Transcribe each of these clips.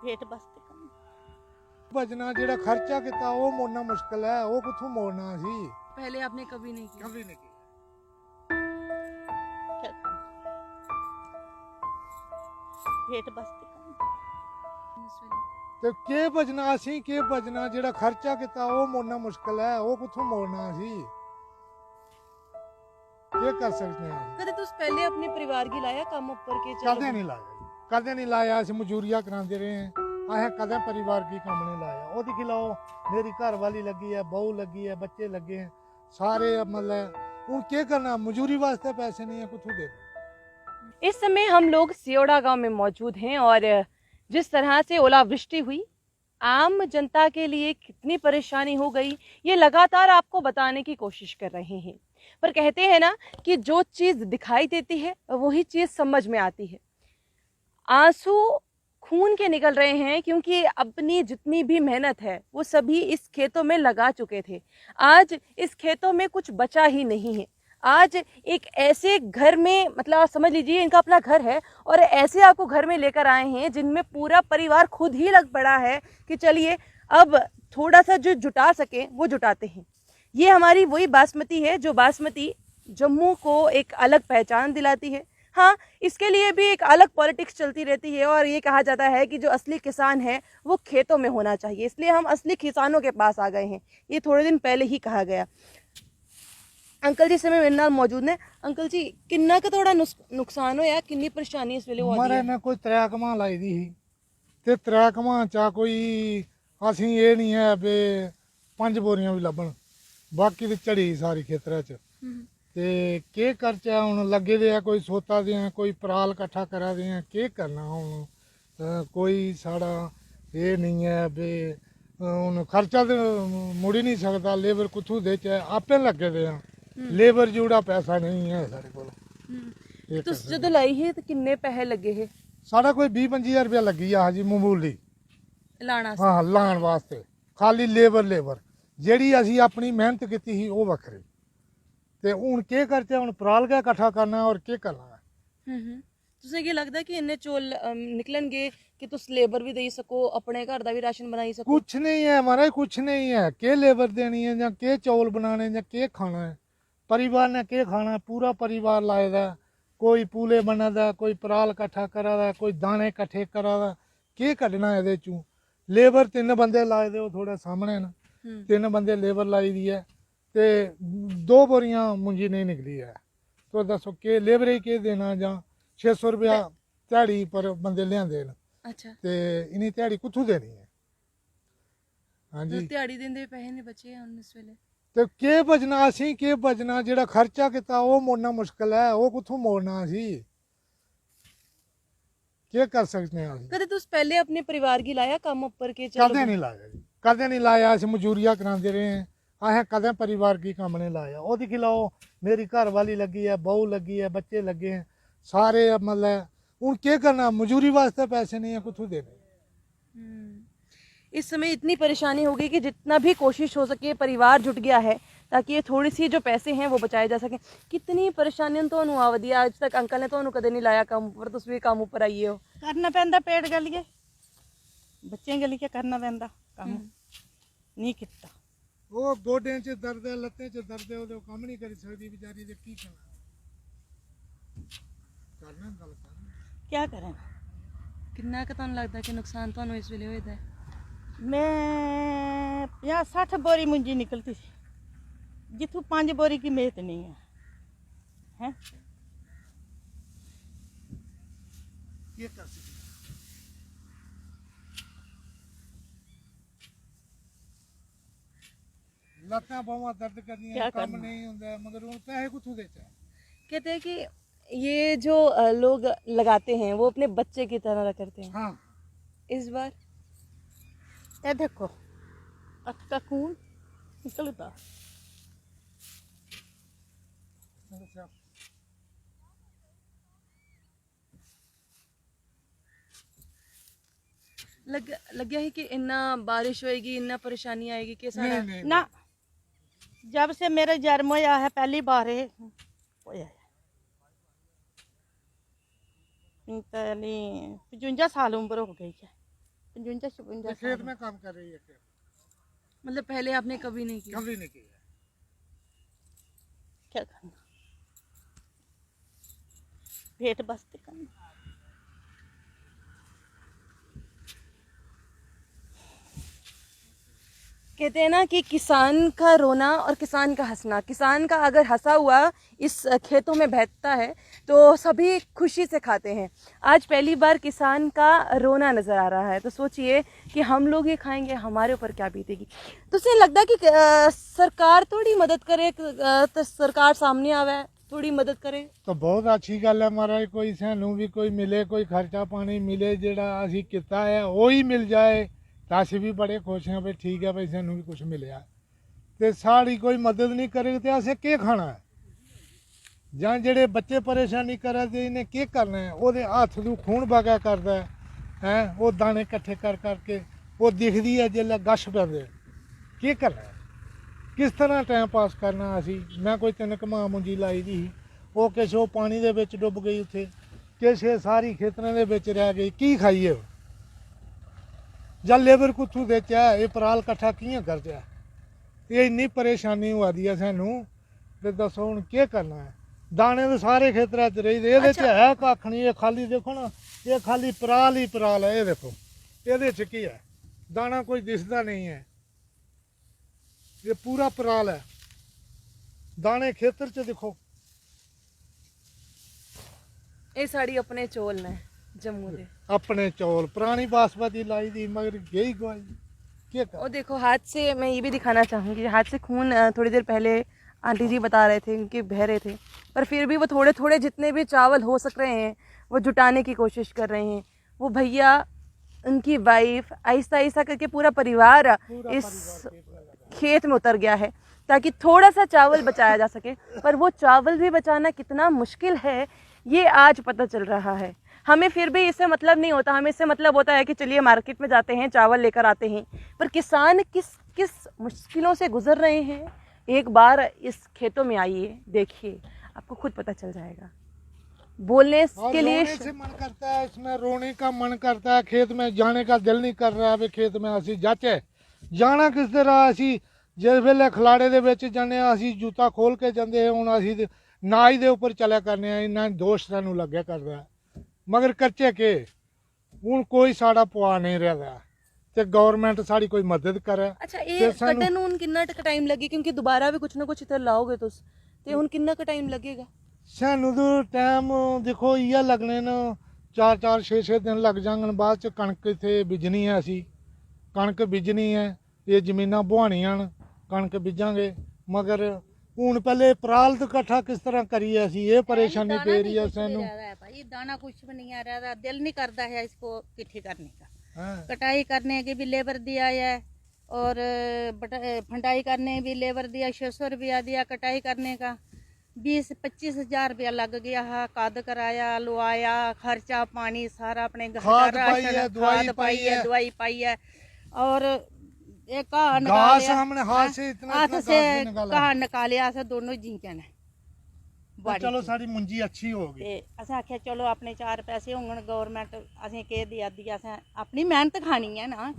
पेट वास्ते काम बचना ਜਿਹੜਾ ਖਰਚਾ ਕੀਤਾ ਉਹ ਮੋੜਨਾ ਮੁਸ਼ਕਲ ਹੈ ਉਹ ਕਿੱਥੋਂ ਮੋੜਨਾ ਸੀ पहले आपने कभी नहीं किया। ਕਦੇ ਨਹੀਂ ਕੀਤਾ क्या काम पेट वास्ते काम ਤੇ ਕੀ ਬਚਣਾ ਅਸੀਂ ਕੀ ਬਚਣਾ ਜਿਹੜਾ ਖਰਚਾ ਕੀਤਾ ਉਹ ਮੋੜਨਾ ਮੁਸ਼ਕਲ ਹੈ ਉਹ ਕਿੱਥੋਂ ਮੋੜਨਾ ਸੀ ਕੀ ਕਰ ਸਕਦੇ ਹਾਂ कदे तुस पहले अपने परिवार की लाया कम ऊपर के चलो ਕਦੇ ਨਹੀਂ ਲਾਇਆ ਜੀ ਕਦੇ ਨਹੀਂ ਲਾਇਆ ਅਸੀਂ ਮਜ਼ਦੂਰੀਆਂ ਕਰਾਉਂਦੇ ਰਹੇ ਹਾਂ ਆਹ ਕਦੇ ਪਰਿਵਾਰ ਕੀ ਕੰਮ ਨਹੀਂ ਲਾਇਆ ਉਹਦੀ ਖਿਲਾਓ ਮੇਰੀ ਘਰ ਵਾਲੀ ਲੱਗੀ ਹੈ ਬਹੂ ਲੱਗੀ ਹੈ ਬੱਚੇ ਲੱਗੇ हैं सारे मतलब ਹੁਣ ਕੀ ਕਰਨਾ ਮਜ਼ਦੂਰੀ ਵਾਸਤੇ ਪੈਸੇ नहीं है ਕਿੱਥੋਂ ਦੇ इस समय हम लोग सियोड़ा गांव में मौजूद हैं और जिस तरह से ओलावृष्टि हुई आम जनता के लिए कितनी परेशानी हो गई ये लगातार आपको बताने की कोशिश कर रहे हैं। पर कहते हैं ना कि जो चीज़ दिखाई देती है वही चीज़ समझ में आती है। आंसू खून के निकल रहे हैं क्योंकि अपनी जितनी भी मेहनत है वो सभी इस खेतों में लगा चुके थे। आज इस खेतों में कुछ बचा ही नहीं है। आज एक ऐसे घर में मतलब आप समझ लीजिए इनका अपना घर है और ऐसे आपको घर में लेकर आए हैं जिनमें पूरा परिवार खुद ही लग पड़ा है कि चलिए अब थोड़ा सा जो जुटा सके वो जुटाते हैं। ये हमारी वही बासमती है जो बासमती जम्मू को एक अलग पहचान दिलाती है। हाँ, इसके लिए भी एक अलग पॉलिटिक्स चलती रहती है और ये कहा जाता है कि जो असली किसान है वो खेतों में होना चाहिए, इसलिए हम असली किसानों के पास आ गए हैं। ये थोड़े दिन पहले ही कहा गया। अंकल जी समय मेरे नाल मौजूद ने। अंकल जी किन्ना का थोड़ा नुकसान होया किन्नी परेशानी इस वेले हो ਮਾਰੇ रही है? ਨੇ ਕੋਈ ਤਰੈਕਮਾਂ ਲਾਈ ਦੀ ਸੀ ਤੇ ਤਰੈਕਮਾਂ ਚਾ ਕੋਈ ਅਸੀਂ ਇਹ ਨਹੀਂ ਹੈ ਵੀ 5 ਬੋਰੀਆਂ ਵੀ ਲੱਭਣ ਬਾਕੀ ਤੇ ਝੜੀ ਸਾਰੀ ਖੇਤਰਾਂ 'ਚ ਤੇ ਕੀ ਖਰਚਾ ਹੁਣ ਲੱਗੇ ਦੇ ਆ ਕੋਈ ਸੋਤਾ ਦੇ ਆ ਕੋਈ ਪਰਾਲ ਇਕੱਠਾ ਕਰਾ ਦੇ ਆ ਕੀ ਕਰਨਾ ਹੁਣ ਕੋਈ ਸਾਡਾ ਇਹ ਨਹੀਂ ਹੈ ਵੀ ਹੁਣ ਖਰਚਾ ਤੇ ਮੁੜ ਹੀ ਨਹੀਂ ਸਕਦਾ ਲੇਬਰ ਕਿੱਥੋਂ ਦੇ ਚ ਆਪੇ ਲੱਗੇ ਦੇ ਆ ਲੇਬਰ ਜੂੜਾ ਪੈਸਾ ਨਹੀਂ ਹੈ ਸਾਡੇ ਕੋਲ ਇਹ तुस ਕਰ जो लाई है तो किन्ने पैसे लगे है ਸਾਡਾ ਕੋਈ 20-25 ਰੁਪਇਆ ਲੱਗੀ ਆ ਜੀ ਮਾਮੂਲੀ लाना से? ਹਾਂ ਲਾਣ ਵਾਸਤੇ ਖਾਲੀ ਲੇਬਰ ਜਿਹੜੀ ਅਸੀਂ ਆਪਣੀ ਮਿਹਨਤ ਕੀਤੀ ਸੀ ਉਹ ਵੱਖਰੀ ਤੇ ਹੁਣ ਕੀ ਖਰਚਾ ਹੁਣ ਪਰਾਲ ਕੇ ਇਕੱਠਾ ਕਰਨਾ ਔਰ ਕੀ ਕਰਨਾ तुसें की लगदा कि इन्ने चौल निकलणगे कि तुस लेबर भी देई सको अपने घर दा भी राशन बनाई सको? कुछ नहीं है महाराज कुछ नहीं है के लेबर देनी है या के चौल बनाने या के खाना है परिवार ने के खाना है पूरा परिवार लाए दा कोई पूले बना दा कोई पराल इकट्ठा करा दा कोई दाने इकट्ठे करा दा के कड्ढना ਇਹਦੇ ਚੋਂ लेबर 3 ਬੰਦੇ ਲਾਏ ਦੇ ਉਹ ਥੋੜਾ ਸਾਹਮਣੇ ਨਾ 3 ਬੰਦੇ लेबर लाई दी है ਤੇ 2 बोरियां मुंजी नहीं निकली है तो दसो के लेबर ही के देना ਜਾਂ 600 रुपया दिहाड़ी पर बंदे लियांदे न अच्छा ਤੇ ਇਨੀ ਦਿਹਾੜੀ ਕਿੱਥੋਂ ਦੇਣੀ ਹੈ ਹਾਂਜੀ दिहाड़ी देंदे पैसे नहीं बचे हैं इस वेले। ਤੇ ਕੀ ਬਚਣਾ ਅਸੀਂ ਕੀ ਬਚਣਾ ਜਿਹੜਾ ਖਰਚਾ ਕੀਤਾ ਉਹ ਮੋੜਨਾ ਮੁਸ਼ਕਲ ਹੈ ਉਹ ਕਿੱਥੋਂ ਮੋੜਨਾ ਸੀ ਕੀ ਕਰ ਸਕਦੇ ਹਾਂ ਅਸੀਂ कदे तुस पहले अपने परिवार की लाया कम ऊपर के चलो ਕਦੇ ਨਹੀਂ ਲਾਇਆ ਜੀ ਕਦੇ ਨਹੀਂ ਲਾਇਆ ਅਸੀਂ ਮਜ਼ਦੂਰੀਆਂ ਕਰਾਉਂਦੇ ਰਹੇ ਹਾਂ ਆਹ ਕਦੇ ਪਰਿਵਾਰ ਕੀ ਕੰਮ ਨਹੀਂ ਲਾਇਆ ਉਹਦੀ ਖਿਲਾਓ ਮੇਰੀ ਘਰ ਵਾਲੀ ਲੱਗੀ ਹੈ ਬਹੂ ਲੱਗੀ ਹੈ ਬੱਚੇ ਲੱਗੇ हैं सारे मतलब ਹੁਣ ਕੀ ਕਰਨਾ ਮਜ਼ਦੂਰੀ ਵਾਸਤੇ ਪੈਸੇ नहीं है ਕਿੱਥੋਂ ਦੇਣੇ इस समय इतनी परेशानी हो गई कि जितना भी कोशिश हो सके परिवार जुट गया है ताकि ये थोड़ी सी जो पैसे हैं वो बचाए जा सकें। कितनी परेशानियां तो आवदी आज तक अंकल ने तो कदे नहीं लाया काम ऊपर तुस भी काम ऊपर आइए हो करना पैंदा पेट गलिए बच्चे गलिए करना पैंदा काम नहीं किता ਉਹ ਗੋਡਿਆਂ 'ਚ ਦਰਦ ਹੈ ਲੱਤਾਂ 'ਚ ਦਰਦ ਹੈ ਉਹਦੇ ਕੰਮ ਨਹੀਂ ਕਰ ਸਕਦੀ ਵਿਚਾਰੀ ਤੇ ਕੀ ਕਰਨਾ ਕਰਨਾ ਗੱਲ ਕਰਨਾ क्या करें कितना का तुहानू लगदा कि नुकसान तुहानू इस वेले होएदा है? मैं 50-60 बोरी मुंजी निकलती थी जिथों 5 बोरी की मेहनत नहीं है ਕੀ ਕਰ ਸਕਦੀ ਲੱਤਾਂ ਬਾਹਾਂ ਦਰਦ ਕਰਦੀਆਂ ਕਿਆ ਕੰਮ ਕਰਨਾ? ਨਹੀਂ ਹੁੰਦਾ ਮਗਰ ਹੁਣ ਪੈਸੇ ਕਿੱਥੋਂ ਦੇ ਚਾ कहते हैं कि ये जो लोग लगाते हैं वो अपने बच्चे की तरह करते हैं। ਹਾਂ इस बार ये देखो अख का खून निकलता ਅੱਛਾ लग गया है कि इन्ना बारिश होएगी इन्ना परेशानी आएगी कि सारा नहीं नहीं ना जब से मेरा जन्म होया है पहली बार ये होया है 55 साल उम्र हो गई है 55 तो 56 खेत में काम कर रही है क्या? मतलब पहले आपने कभी नहीं किया? कभी नहीं किया। क्या करना, पेट बसते करना। कहते हैं ना कि किसान का रोना और किसान का हंसना, किसान का अगर हंसा हुआ इस खेतों में बहता है तो सभी खुशी से खाते हैं। आज पहली बार किसान का रोना नज़र आ रहा है, तो सोचिए कि हम लोग ये खाएंगे, हमारे ऊपर क्या बीतेगी। तो उससे लगता है कि सरकार थोड़ी मदद करे, तो सरकार सामने आवे, थोड़ी मदद करे तो बहुत अच्छी गल है महाराज, कोई सानू भी कोई मिले, कोई खर्चा पानी मिले, जेड़ा असी किता है वो ही मिल जाए तो असी भी बड़े खुश हैं भाई, ठीक है भाई सानू भी कुछ मिले। तो साड़ी कोई मदद नहीं करेगी तो असें के खाना है, ਜਾਂ ਜਿਹੜੇ ਬੱਚੇ ਪਰੇਸ਼ਾਨੀ ਕਰਾ ਤੇ ਇਹਨੇ ਕੀ ਕਰਨਾ ਹੈ, ਉਹਦੇ ਹੱਥ ਨੂੰ ਖੂਨ ਵਗਾ ਕਰਦਾ ਹੈ, ਉਹ ਦਾਣੇ ਇਕੱਠੇ ਕਰ ਕਰਕੇ ਉਹ ਦਿਖਦੀ ਹੈ ਜੇ ਗਸ਼ ਪੈਂਦੇ, ਕੀ ਕਰਨਾ ਹੈ, ਕਿਸ ਤਰ੍ਹਾਂ ਟਾਈਮ ਪਾਸ ਕਰਨਾ। ਅਸੀਂ ਮੈਂ ਕੋਈ 3 ਕਮਾ ਮੁੰਜੀ ਲਾਈ ਦੀ ਸੀ, ਉਹ ਕਿਸੇ ਉਹ ਪਾਣੀ ਦੇ ਵਿੱਚ ਡੁੱਬ ਗਈ, ਉੱਥੇ ਕਿਸੇ ਸਾਰੀ ਖੇਤਰਾਂ ਦੇ ਵਿੱਚ ਰਹਿ ਗਈ, ਕੀ ਖਾਈਏ। ਜਾਂ ਲੇਬਰ ਕੁੱਥੋਂ ਦੇ ਚਾ ਇਹ ਪਰਾਲ ਇਕੱਠਾ ਕਿਵੇਂ ਕਰਦਾ, ਇਹ ਇੰਨੀ ਪਰੇਸ਼ਾਨੀ ਹੋਦੀ ਹੈ ਸਾਨੂੰ, ਤੇ ਦੱਸੋ ਹੁਣ ਕੀ ਕਰਨਾ ਹੈ। दाने तो सारे खेतर च रही, ये है कख नहीं, ये खाली देखो ना, ये खाली पराल ही पराल है, ये देखो ये की है, दाना कोई दिसदा नहीं है, ये पूरा पराल है। दाने खेतर च देखो। ये साड़ी अपने चौल ने जम्मू दे, अपने चौल पुरानी बासमती लाई दी मगर यही गवाई क्या कर। और देखो हाथ से मैं ये भी दिखाना चाहूँगी, हाथ से खून थोड़ी देर पहले आंटी जी बता रहे थे उनके बह रहे थे, पर फिर भी वो थोड़े थोड़े जितने भी चावल हो सक रहे हैं वो जुटाने की कोशिश कर रहे हैं। वो भैया, उनकी वाइफ, आहिस्ता आहिस्ता करके पूरा परिवार इस खेत में उतर गया है ताकि थोड़ा सा चावल बचाया जा सके। पर वो चावल भी बचाना कितना मुश्किल है ये आज पता चल रहा है हमें। फिर भी इससे मतलब नहीं होता, हमें इससे मतलब होता है कि चलिए मार्केट में जाते हैं, चावल लेकर आते हैं। पर किसान किस किस मुश्किलों से गुजर रहे हैं, एक बार इस खेतों में आइए, देखिए, आपको खुद पता चल जाएगा। बोलने के लिए रोने से मन करता है, इसमें रोने का मन करता है, खेत में जाने का दिल नहीं कर रहा है। खेत में असी जाचे, जाना किस तरह, असी जिस वेले खलाड़े दे विच जाने असी जूता खोल के जाते हैं, हुण असी नाज दे उपर चलिया करने, इन्ना दोष सानू लग्या करदा है, मगर करचे के हुण कोई साड़ा पवा नहीं रहा ते गवर्नमेंट साड़ी कोई मदद करे। अच्छा, ये कटन हुण कितना टाइम लगे, क्योंकि दोबारा भी कुछ ना कुछ इधर लाओगे तो हुण कितना का टाइम लगेगा? सानू तो टाइम देखो इ'यै लगने न 4-4 6-6 दिन लग जांगन। बाद च कणक इत्थे बिजनी है, असी कणक बिजनी है, ये जमीनां बुहानियां न, कणक बिजांगे, मगर हुण पहले पराल तो इकट्ठा किस तरह करिए, असी ये परेशानी पे रही है सानू। भाई दाना कुछ भी नहीं आ रहा, दिल नहीं करता है इसको इकट्ठी करने का। हाँ। कटाई करने की भी लेबर दिया है और फंडाई करने भी लेबर दिया, 600 रुपया दिया कटाई करने का, 20-25 हज़ार रुपया लग गया है, काद कराया, लुआया, खर्चा पानी सारा अपने घर का राशन, खाद पाई है, दवाई पाई है, और एक घास हमने हाथ से इतना कहा निकालिया से दोनों जीके ने। चलो सारी मुंजी अच्छी होगी, असें आख्या चलो अपने 4 पैसे होंगन, गवर्नमेंट असें के दिया दी, असें अपनी मेहनत खानी है ना,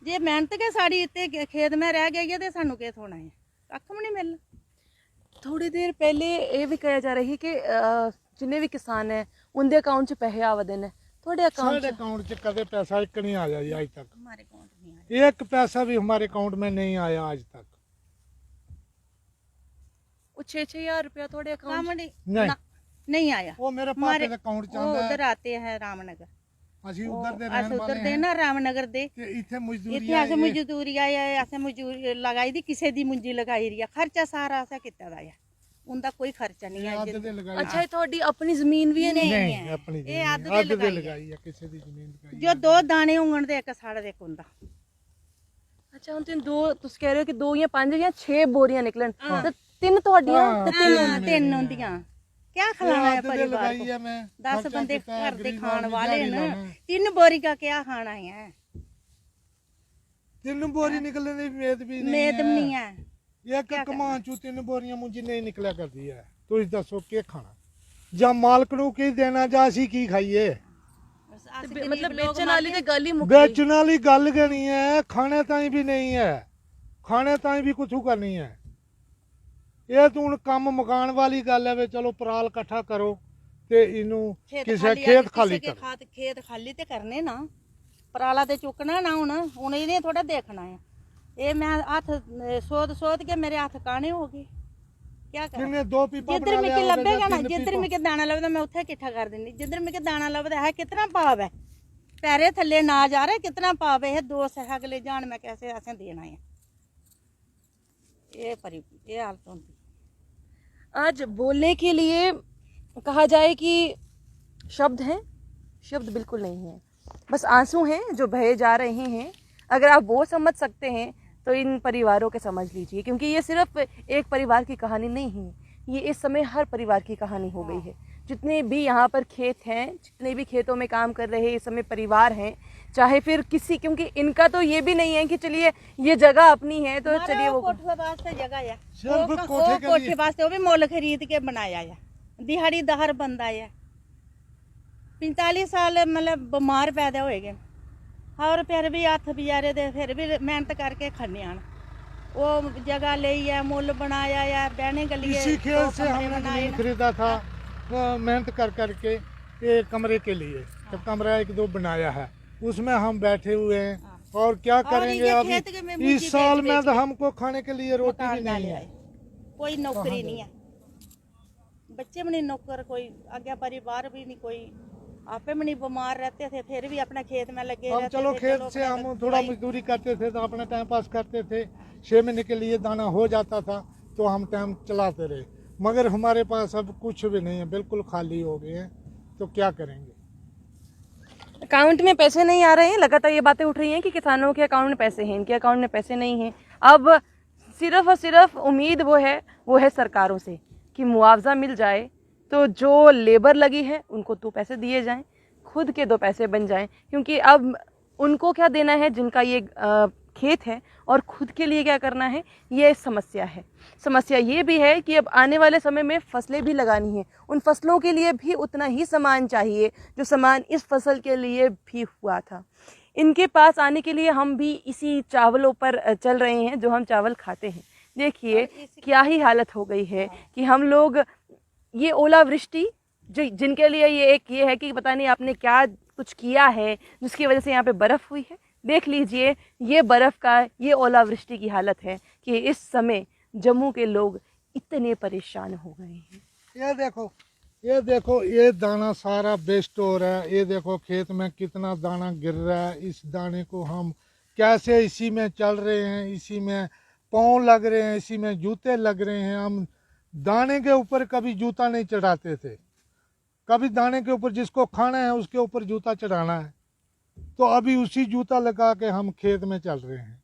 जे मेहनत के साड़ी इतने खेत में रह गई है तो सानू के थोड़ा है, कख भी नहीं मिलना। थोड़ी देर पहले ये भी कहा जा रही है कि जिन्ने भी किसान है उनके अकाउंट च पैसे आवेदन है, थोड़े अकाउंट च कदे पैसा एक नहीं आया जी आज तक, हमारे अकाउंट नहीं आया, एक पैसा भी हमारे अकाउंट में नहीं आया आज तक। वो 6-6 हज़ार रुपया थोड़े अकाउंट नहीं आया। वो मेरे पापे दे अकाउंट च आंदा है, उधर आते हैं रामनगर, ਅਸੀਂ ਉਧਰ ਦੇ ਰਹਿਣ ਅਸੀਂ ਵਾਲੇ ਉਧਰ ਦੇ ਨਾ ਰਾਮਨਗਰ ਦੇ, ਤੇ ਇੱਥੇ ਮਜ਼ਦੂਰੀ ਇੱਥੇ ਅਸੀਂ ਮਜ਼ਦੂਰੀ ਆਇਆ, ਅਸੀਂ ਮਜ਼ਦੂਰੀ ਲਗਾਈ ਦੀ, ਕਿਸੇ ਦੀ ਮੁੰਜੀ ਲਗਾਈ ਰਹੀ ਆ, ਖਰਚਾ ਸਾਰਾ ਅਸਾਂ ਕੀਤਾ ਦਾ ਆ, ਉਹਦਾ ਕੋਈ ਖਰਚਾ ਨਹੀਂ ਹੈ। अच्छा, ये थोड़ी अपनी जमीन भी है? ਨਹੀਂ ਆਪਣੀ ਇਹ ਅੱਧ ਅੱਧ ਦੇ ਦੇ ਲਗਾਈ ਲਗਾਈ ਆ, ਕਿਸੇ ਦੀ ਜ਼ਮੀਨ ਲਗਾਈ ਜੋ 2 ਦਾਣੇ ਹੋਣ ਦੇ ਇੱਕ ਸਾੜਾ ਦੇ ਹੁੰਦਾ। अच्छा, हम तीन दो तुम कह रहे हो कि 2 या 5 या 6 बोरियां निकलन, तो 3 ਤੁਹਾਡੀਆਂ ਤੇ 3 ਹੁੰਦੀਆਂ, क्या खिलाना है परिवार लगाई को? है मैं 10 बंदे घर दे खान वाले न, 3 बोरी का क्या खाना है? 3 बोरी निकलने की उम्मीद भी मेद नहीं है। एक कमान चू 3 बोरियां मुंजी नहीं निकलिया करती है, तुम दसो के खाना, ਜਾਂ ਮਾਲਕ ਨੂੰ ਕੀ ਦੇਣਾ, ਜਾਂ ਅਸੀਂ ਕੀ ਖਾਈਏ। अस मतलब गरीब लोग बेचन वाली मारिए। ते गल ही मुक गई। बेचने वाली गल गै नहीं है, खाने ताई भी नहीं है, खाने ताई भी कुछ करनी है। ये तो हूँ कम मुकान वाली गल है वे चलो पराल कट्ठा करो ते इनू किसे खेत खाली करो। खेत खाली ते करने ना, पराला ते चुकना ना, हुन इन्हें थोड़ा देखना है। ये मैं हत्थ सोध के मेरे हत्थ काने हो गए, क्या करा। जिन्हें 2 पीपा जिधर बना मिकी लिया लभेगा ना, 3 जिधर पीपा। मिकी दाना लभदा मैं उत्थे किट्ठा कर दिंदी। जिधर मिकी दाना लभदा है कितना पाव है, पैरे थल्ले ना जा रहे, कितना पाव है, 2 सह अगले जान मैं कैसे असें देना है। ये हालत होंदी। आज बोलने के लिए कहा जाए कि शब्द हैं, शब्द बिल्कुल नहीं है, बस आंसू हैं जो बहे जा रहे हैं। अगर आप वो समझ सकते हैं तो इन परिवारों के समझ लीजिए, क्योंकि ये सिर्फ एक परिवार की कहानी नहीं है, ये इस समय हर परिवार की कहानी हो गई है। जितने भी यहाँ पर खेत हैं, जितने भी खेतों में काम कर रहे इस समय परिवार हैं, चाहे फिर किसी, क्योंकि इनका तो ये भी नहीं है कि चलिए ये जगह अपनी है तो चलिए वो कोठे वास्ते जगह है, सिर्फ वो कोठे के कोठे लिए। वास्ते वो भी मुल खरीद के बनाया है। दिहाड़ीदार बंदा है, 45 साल मतलब बीमार पैदा होए गए, और फिर भी हत्थ बेचारे दे फिर भी मेहनत करके खाने आन। वो जगह ली है, मुल बनाया है, बहने गलिए इसी खेत 2 से कमरे हमने बनाए जमीन ना। खरीदा था मेहनत कर करके एक कमरे के लिए, तो कमरा 1-2 बनाया है, उसमें हम बैठे हुए हैं। और क्या करेंगे ये अब खेत के में इस मुझे साल बेच में तो के हमको खाने के लिए रोटी भी मकान नहीं डाले है। आए। कोई नौकरी नहीं है, बच्चे भी नहीं नौकर, कोई आगे परिवार भी नहीं, कोई आपे भी नहीं, बीमार रहते थे फिर भी अपने खेत में लगे अब रहते चलो थे। खेत से हम थोड़ा दवाई- मजदूरी करते थे तो अपना टाइम पास करते थे, 6 महीने के लिए दाना हो जाता था तो हम टाइम चलाते रहे। मगर हमारे पास अब कुछ भी नहीं है, बिल्कुल खाली हो गए हैं, तो क्या करेंगे। अकाउंट में पैसे नहीं आ रहे हैं। लगातार ये बातें उठ रही हैं कि किसानों के अकाउंट में पैसे हैं, इनके अकाउंट में पैसे नहीं हैं। अब सिर्फ और सिर्फ उम्मीद वो है सरकारों से कि मुआवजा मिल जाए, तो जो लेबर लगी है उनको 2 पैसे दिए जाएं, खुद के 2 पैसे बन जाएं, क्योंकि अब उनको क्या देना है जिनका ये खेत है, और खुद के लिए क्या करना है, ये समस्या है। समस्या ये भी है कि अब आने वाले समय में फसलें भी लगानी है, उन फसलों के लिए भी उतना ही सामान चाहिए जो सामान इस फसल के लिए भी हुआ था। इनके पास आने के लिए हम भी इसी चावलों पर चल रहे हैं जो हम चावल खाते हैं। देखिए क्या ही हालत हो गई है कि हम लोग ये ओलावृष्टि जो जिनके लिए ये है कि पता नहीं आपने क्या कुछ किया है जिसकी वजह से यहाँ पे बर्फ़ हुई है। देख लीजिए ये बर्फ़ का, ये ओलावृष्टि की हालत है कि इस समय जम्मू के लोग इतने परेशान हो गए हैं। ये देखो ये दाना सारा वेस्ट हो रहा है। ये देखो खेत में कितना दाना गिर रहा है। इस दाने को हम कैसे, इसी में चल रहे हैं, इसी में पाँव लग रहे हैं, इसी में जूते लग रहे हैं। हम दाने के ऊपर कभी जूता नहीं चढ़ाते थे, कभी दाने के ऊपर जिसको खाना है उसके ऊपर जूता चढ़ाना है, तो अभी उसी जूता लगा के हम खेत में चल रहे हैं।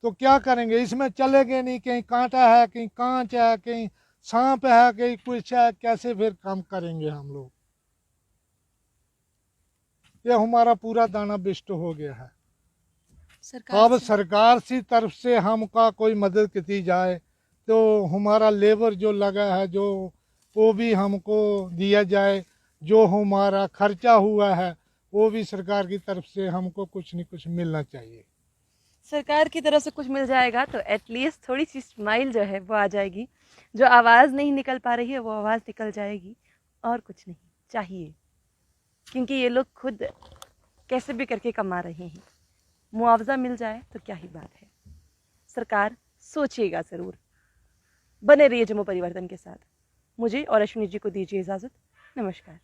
तो क्या करेंगे, इसमें चलेंगे नहीं, कहीं कांटा है, कहीं कांच है, कहीं सांप है, कहीं कुछ है, कैसे फिर काम करेंगे हम लोग। ये हमारा पूरा दाना वेस्ट हो गया है। अब सरकार की तरफ से हमका कोई मदद की जाए तो हमारा लेबर जो लगा है जो वो भी हमको दिया जाए, जो हमारा खर्चा हुआ है वो भी सरकार की तरफ से हमको कुछ न कुछ मिलना चाहिए। सरकार की तरफ से कुछ मिल जाएगा तो एटलीस्ट थोड़ी सी स्माइल जो है वो आ जाएगी। जो आवाज़ नहीं निकल पा रही है वो आवाज़ निकल जाएगी, और कुछ नहीं चाहिए, क्योंकि ये लोग खुद कैसे भी करके कमा रहे हैं। मुआवजा मिल जाए तो क्या ही बात है। सरकार सोचिएगा ज़रूर। बने रहिए जम्मू परिवर्तन के साथ। मुझे और अश्विनी जी को दीजिए इजाज़त। नमस्कार।